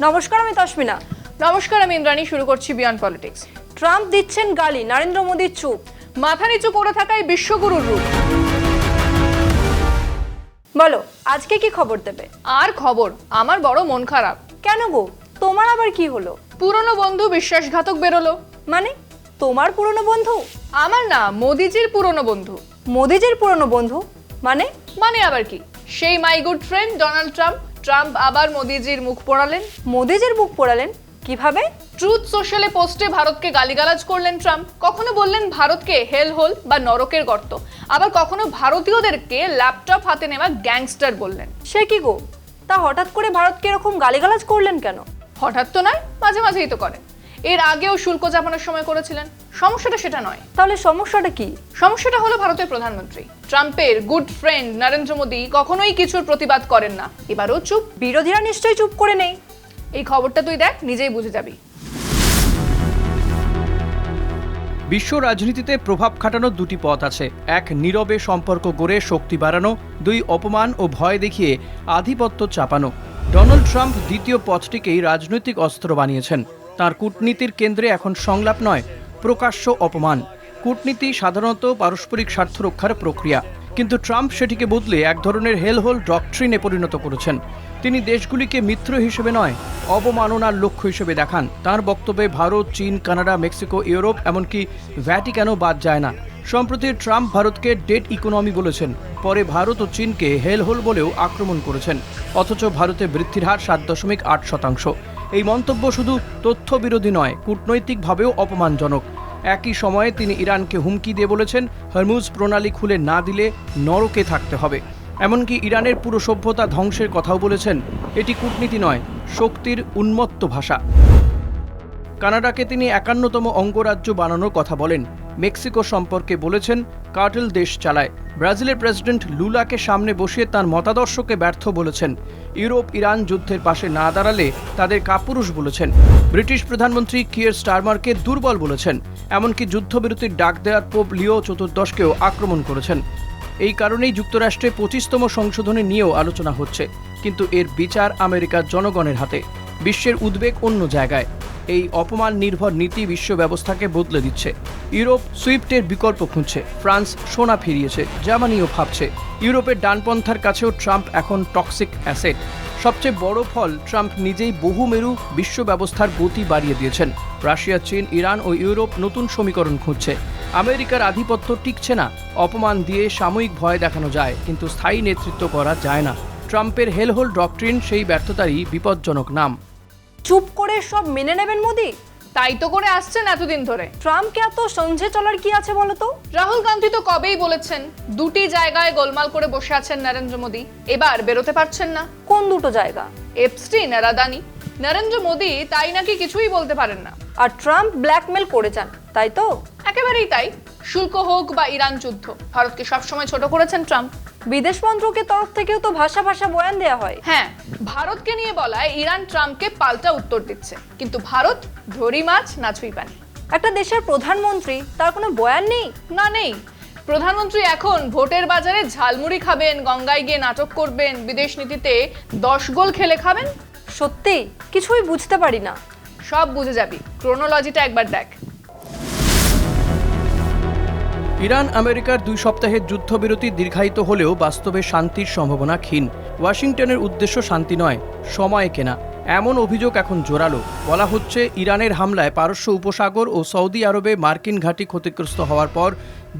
নমস্কার, আমি তসমিনা। নমস্কার, আমি ইন্দ্রাণী। শুরু করছি বিয়ন্ড পলিটিক্স। ট্রাম্প দিচ্ছেন গালি, নরেন্দ্র মোদী চুপ। মাথা নিচু করে থাকায় বিশ্বগুরুর রূপ। বলো, আজকে কি খবর দেবে? আর খবর, আমার বড় মন খারাপ। কেন গো, তোমার আবার কি হলো? পুরনো বন্ধু বিশ্বাসঘাতক বেরোলো। মানে তোমার পুরনো বন্ধু? আমার না, মোদিজির পুরনো বন্ধু। মোদিজির পুরনো বন্ধু মানে? মানে আবার কি, সেই মাই good friend Donald Trump. Trump আবার মোদিজির মুখ পোড়ালেন। মোদিজির মুখ পোড়ালেন কিভাবে? ট্রুথ সোশ্যালে পোস্টে ভারতকে গালিগালাজ করলেন ট্রাম্প। কখনো বললেন ভারতকে হেল হোল বা নরকের গর্ত, আবার কখনো ভারতীয়দেরকে ল্যাপটপ হাতে নেওয়া গ্যাংস্টার বললেন। সে কি গো, তা হঠাৎ করে ভারতকে এরকম গালিগালাজ করলেন কেন? হঠাৎ তো নয়, মাঝে মাঝেই তো করেন। এর আগেও শুল্ক চাপানোর সময় করেছিলেন। সমস্যাটা সেটা নয়। তাহলে সমস্যাটা কি? সমস্যাটা হলো ভারতের প্রধানমন্ত্রী ট্রাম্পের গুড ফ্রেন্ড নরেন্দ্র মোদী কখনোই কিছুর প্রতিবাদ করেন না। এবারও চুপ। বিরোধীরা নিশ্চয়ই চুপ করে নেই। এই খবরটা তুই দেখ, নিজেই বুঝে যাবি। বিশ্ব রাজনীতিতে প্রভাব খাটানোর দুটি পথ আছে। এক, নীরবে সম্পর্ক গড়ে শক্তি বাড়ানো। দুই, অপমান ও ভয় দেখিয়ে আধিপত্য চাপানো। ডোনাল্ড ট্রাম্প দ্বিতীয় পথটিকেই রাজনৈতিক অস্ত্র বানিয়েছেন। তার কূটনীতির কেন্দ্রে এখন সংলাপ নয়, প্রকাশ্য অপমান। কূটনীতি সাধারণত পারস্পরিক স্বার্থ রক্ষার প্রক্রিয়া, কিন্তু ট্রাম্প সেটিকে বদলে এক ধরনের হেলহোল ডক্ট্রিনে পরিণত করেছেন। তিনি দেশগুলিকে মিত্র হিসেবে নয়, অবমাননার লক্ষ্য হিসেবে দেখান। তার বক্তব্যে ভারত, চীন, কানাডা, মেক্সিকো, ইউরোপ, এমনকি ভ্যাটিকানও বাদ যায় না। সম্প্রতি ট্রাম্প ভারতকে ডেড ইকোনমি বলেছেন, পরে ভারত ও চীনকে হেলহোল বলেও আক্রমণ করেছেন। অথচ ভারতে বৃদ্ধির হার 7.8%। এই মন্তব্য শুধু তথ্যবিরোধী নয়, কূটনৈতিকভাবেও অপমানজনক। একই সময়ে তিনি ইরানকে হুমকি দিয়ে বলেছেন, হরমুজ প্রণালী খুলে না দিলে নরকে থাকতে হবে। এমনকি ইরানের পুরো সভ্যতা ধ্বংসের কথাও বলেছেন। এটি কূটনীতি নয়, শক্তির উন্মত্ত ভাষা। কানাডাকে তিনি 51তম অঙ্গরাজ্য বানানোর কথা বলেন। মেক্সিকো সম্পর্কে বলেছেন, কার্টেল দেশ চালায়। ব্রাজিলের প্রেসিডেন্ট লুলাকে সামনে বসিয়ে তার মতাদর্শকে ব্যর্থ বলেছেন। ইউরোপ ইরান যুদ্ধের পাশে না দাঁড়ালে তাদের কাপুরুষ বলেছেন। ব্রিটিশ প্রধানমন্ত্রী কিয়ার স্টারমারকে দুর্বল বলেছেন। এমনকি যুদ্ধবিরতির ডাক দেওয়ার পোপ লিও চতুর্দশকেও আক্রমণ করেছেন। এই কারণেই যুক্তরাষ্ট্রে 25তম সংশোধনী নিয়েও আলোচনা হচ্ছে, কিন্তু এর বিচার আমেরিকার জনগণের হাতে। বিশ্বের উদ্বেগ অন্য জায়গায়। এই অপমান নির্ভর নীতি বিশ্ব ব্যবস্থাকে বদলে দিচ্ছে। ইউরোপ সুইফটের বিকল্প খুঁজছে, ফ্রান্স সোনা ফিরিয়েছে, জার্মানিও ভাবছে। ইউরোপের ডানপন্থার কাছেও ট্রাম্প এখন টক্সিক অ্যাসেট। সবচেয়ে বড় ফল, ট্রাম্প নিজেই বহুমেরু বিশ্ব ব্যবস্থার গতি বাড়িয়ে দিয়েছেন। রাশিয়া, চীন, ইরান ও ইউরোপ নতুন সমীকরণ খুঁজছে। আমেরিকার আধিপত্য টিকছে না। অপমান দিয়ে সাময়িক ভয় দেখানো যায়, কিন্তু স্থায়ী নেতৃত্ব করা যায় না। ট্রাম্পের হেলহোল ডক্ট্রিন সেই ব্যর্থতারই বিপজ্জনক নাম। চুপ করে সব মেনে নেবেন মোদি? তাই তো করে আসছেন এতদিন ধরে। ট্রাম্পকে এত সঞ্জে চলার কি আছে বলো তো? রাহুল গান্ধী তো কবেই বলেছেন, দুটি জায়গায় গোলমাল করে বসে আছেন নরেন্দ্র মোদী, এবার বেরোতে পারছেন না। কোন দুটো জায়গা? এপস্টিন আর আদানি। নরেন্দ্র মোদী তাই নাকি কিছুই বলতে পারেন না। আর ট্রাম্প ব্ল্যাকমেল করে যান, তাই তো? একেবারেই তাই। শুল্ক হোক বা ইরান যুদ্ধ, ভারতকে সবসময় ছোট করেছেন ট্রাম্প। বিদেশ মন্ত্রকের তরফ থেকেও তো ভাষা বয়ান দেয়া হয়। হ্যাঁ, ভারতকে নিয়ে বলায় ইরান ট্রাম্পকে পাল্টা উত্তর দিচ্ছে, কিন্তু ভারত ধরি মাছ না ছুঁই পানি। একটা দেশের প্রধানমন্ত্রী, তার কোনো বয়ান নেই? না, নেই। প্রধানমন্ত্রী এখন ভোটের বাজারে ঝালমুড়ি খাবেন, গঙ্গায় গিয়ে নাটক করবেন, বিদেশ নীতিতে 10 গোল খেলে খাবেন। সত্যি কিছুই বুঝতে পারি না। সব বুঝে যাবি, ক্রোনোলজিটা একবার দেখ। ইরান আমেরিকার 2 সপ্তাহের যুদ্ধবিরতি দীর্ঘায়িত হলেও বাস্তবে শান্তির সম্ভাবনা ক্ষীণ। ওয়াশিংটনের উদ্দেশ্য শান্তি নয়, সময় কেনা। এমন অভিযোগ এখন জোরালো। বলা হচ্ছে, ইরানের হামলায় পারস্য উপসাগর ও সৌদি আরবে মার্কিন ঘাঁটি ক্ষতিগ্রস্ত হওয়ার পর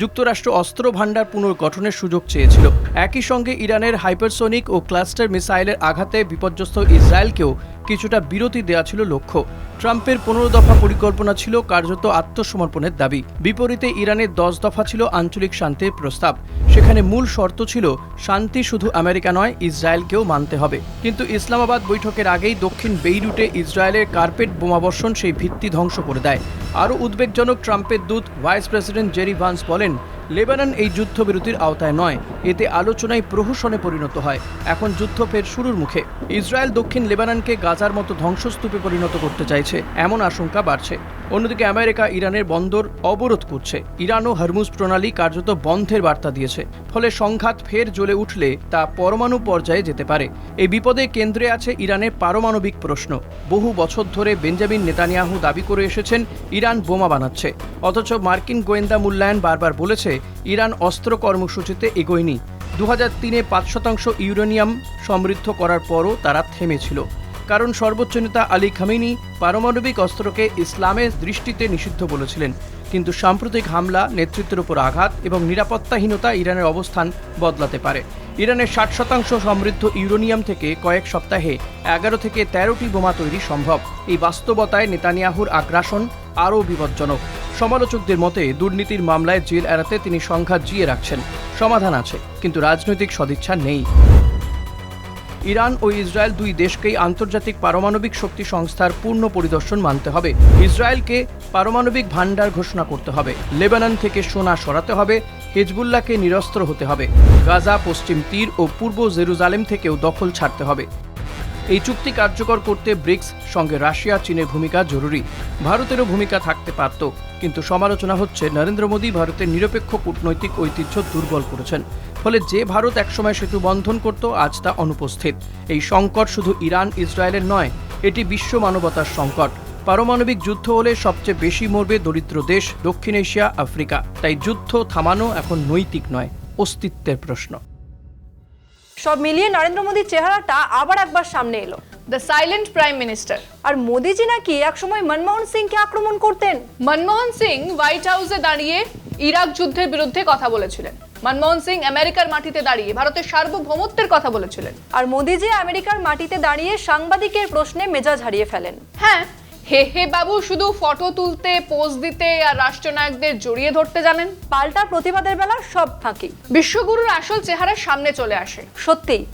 যুক্তরাষ্ট্র অস্ত্র ভাণ্ডার পুনর্গঠনের সুযোগ চেয়েছিল। একই সঙ্গে ইরানের হাইপারসোনিক ও ক্লাস্টার মিসাইলের আঘাতে বিপর্যস্ত ইসরায়েলকেও কিছুটা বিরতি দেওয়া ছিল লক্ষ্য। ট্রাম্পের 15 দফা পরিকল্পনা ছিল কার্যত আত্মসমর্পণের দাবি। বিপরীতে ইরানের 10 দফা ছিল আঞ্চলিক শান্তির প্রস্তাব। সেখানে মূল শর্ত ছিল, শান্তি শুধু আমেরিকা নয়, ইসরায়েলকেও মানতে হবে। কিন্তু ইসলামাবাদ বৈঠকের আগেই দক্ষিণ বেইরুটে ইসরায়েলের কার্পেট বোমাবর্ষণ সেই ভিত্তি ধ্বংস করে দেয়। আরও উদ্বেগজনক, ট্রাম্পের দূত ভাইস প্রেসিডেন্ট জেরি ভান্স বলেন, লেবানন এই যুদ্ধবিরতির আওতায় নয়, এতে আলোচনায় প্রহসনে পরিণত হয়। এখন যুদ্ধ ফের শুরুর মুখে। ইসরায়েল দক্ষিণ লেবাননকে গাজার মতো ধ্বংসস্তূপে পরিণত করতে চাইছে, এমন আশঙ্কা বাড়ছে। অন্যদিকে আমেরিকা ইরানের বন্দর অবরোধ করছে। ইরানও হরমুজ প্রণালী কার্যত বন্ধের বার্তা দিয়েছে। ফলে সংঘাত ফের জ্বলে উঠলে তা পরমাণু পর্যায়ে যেতে পারে। এই বিপদে কেন্দ্রে আছে ইরানের পারমাণবিক প্রশ্ন। বহু বছর ধরে বেঞ্জামিন নেতানিয়াহু দাবি করে এসেছেন ইরান বোমা বানাচ্ছে, অথচ মার্কিন গোয়েন্দা মূল্যায়ন বারবার বলেছে ইরান অস্ত্র কর্মসূচিতে এগোয়নি। 2003-এ 5% ইউরেনিয়াম সমৃদ্ধ করার পরও তারা থেমেছিল, কারণ সর্বোচ্চ নেতা আলী খামেনি পারমাণবিক অস্ত্রকে ইসলামের দৃষ্টিতে নিষিদ্ধ বলেছিলেন। কিন্তু সাম্প্রতিক হামলা, নেতৃত্বের উপর আঘাত এবং নিরাপত্তাহীনতা ইরানের অবস্থান বদলাতে পারে। ইরানের 60% সমৃদ্ধ ইউরেনিয়াম থেকে কয়েক সপ্তাহে 11 থেকে 13টি বোমা তৈরি সম্ভব। এই বাস্তবতায় নেতানিয়াহুর আগ্রাসন আরও বিপজ্জনক। সমালোচকদের মতে দুর্নীতির মামলায় জেল এড়াতে তিনি সংঘাত জিয়ে রাখছেন। সমাধান আছে, কিন্তু রাজনৈতিক সদিচ্ছা নেই। ইরান ও ইসরায়েল দুই দেশকেই আন্তর্জাতিক পারমাণবিক শক্তি সংস্থার পূর্ণ পরিদর্শন মানতে হবে। ইসরায়েলকে পারমাণবিক ভান্ডার ঘোষণা করতে হবে। লেবানন থেকে সোনা সরাতে হবে। হিজবুল্লাহকে নিরস্ত্র হতে হবে। গাজা, পশ্চিম তীর ও পূর্ব জেরুজালেম থেকেও দখল ছাড়তে হবে। এই চুক্তি কার্যকর করতে ব্রিক্স সঙ্গে রাশিয়া, চীনের ভূমিকা জরুরি। ভারতেরও ভূমিকা থাকতে পারত, কিন্তু সমালোচনা হচ্ছে নরেন্দ্র মোদী ভারতের নিরপেক্ষ কূটনৈতিক ঐতিহ্য দুর্বল করেছেন। ফলে যে ভারত একসময় সেতু বন্ধন করত, আজ তা অনুপস্থিত। এই সংকট শুধু ইরান ইসরায়েলের নয়, এটি বিশ্ব মানবতার সংকট। পারমাণবিক যুদ্ধ হলে সবচেয়ে বেশি মরবে দরিদ্র দেশ, দক্ষিণ এশিয়া, আফ্রিকা। তাই যুদ্ধ থামানো এখন নৈতিক নয়, অস্তিত্বের প্রশ্ন। সব মিলিয়ে নরেন্দ্র মোদীর চেহারাটা আবার একবার সামনে এলো। The silent prime minister. আর মোদিজি নাকি একসময় মনমোহন সিংকে আক্রমণ করতেন। মনমোহন সিং হোয়াইট হাউসে দাঁড়িয়ে ইরাক যুদ্ধের বিরুদ্ধে কথা বলেছিলেন। মনমোহন সিং আমেরিকার মাটিতে দাঁড়িয়ে ভারতের সার্বভৌমত্বের কথা বলেছিলেন। আর মোদিজি আমেরিকার মাটিতে দাঁড়িয়ে সাংবাদিকের প্রশ্নে মেজাজ হারিয়ে ফেলেন। হ্যাঁ, হে বাবু শুধু ফটো তুলতে, পোজ দিতে আর রাষ্ট্রনায়কদের জড়িয়ে ধরতে জানেন। পাল্টা প্রতিবাদের বেলা সব ফাঁকি। বিশ্বগুরুর আসল চেহারা সামনে চলে আসে। সত্যিই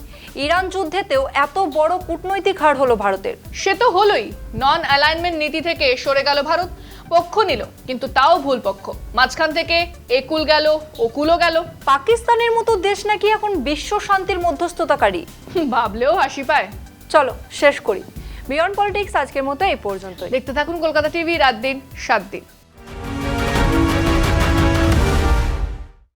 ইরান যুদ্ধেতেও এত বড় কূটনৈতিক হার হলো ভারতের। সে তো হলোই। নন অ্যালাইনমেন্ট নীতি থেকে সরে গেল ভারত, পক্ষ নিল, কিন্তু তাও ভুল পক্ষ। মাঝখান থেকে একুল গেল, ওকুলও গেল। পাকিস্তানের মতো দেশ নাকি এখন বিশ্ব শান্তির মধ্যস্থতাকারী। ভাবলেও হাসি পায়। চলো শেষ করি। বিয়ন্ড পলিটিক্স আজকের মতো এই পর্যন্তই। দেখতে থাকুন কলকাতা টিভি, রাত দিন 7 দিন।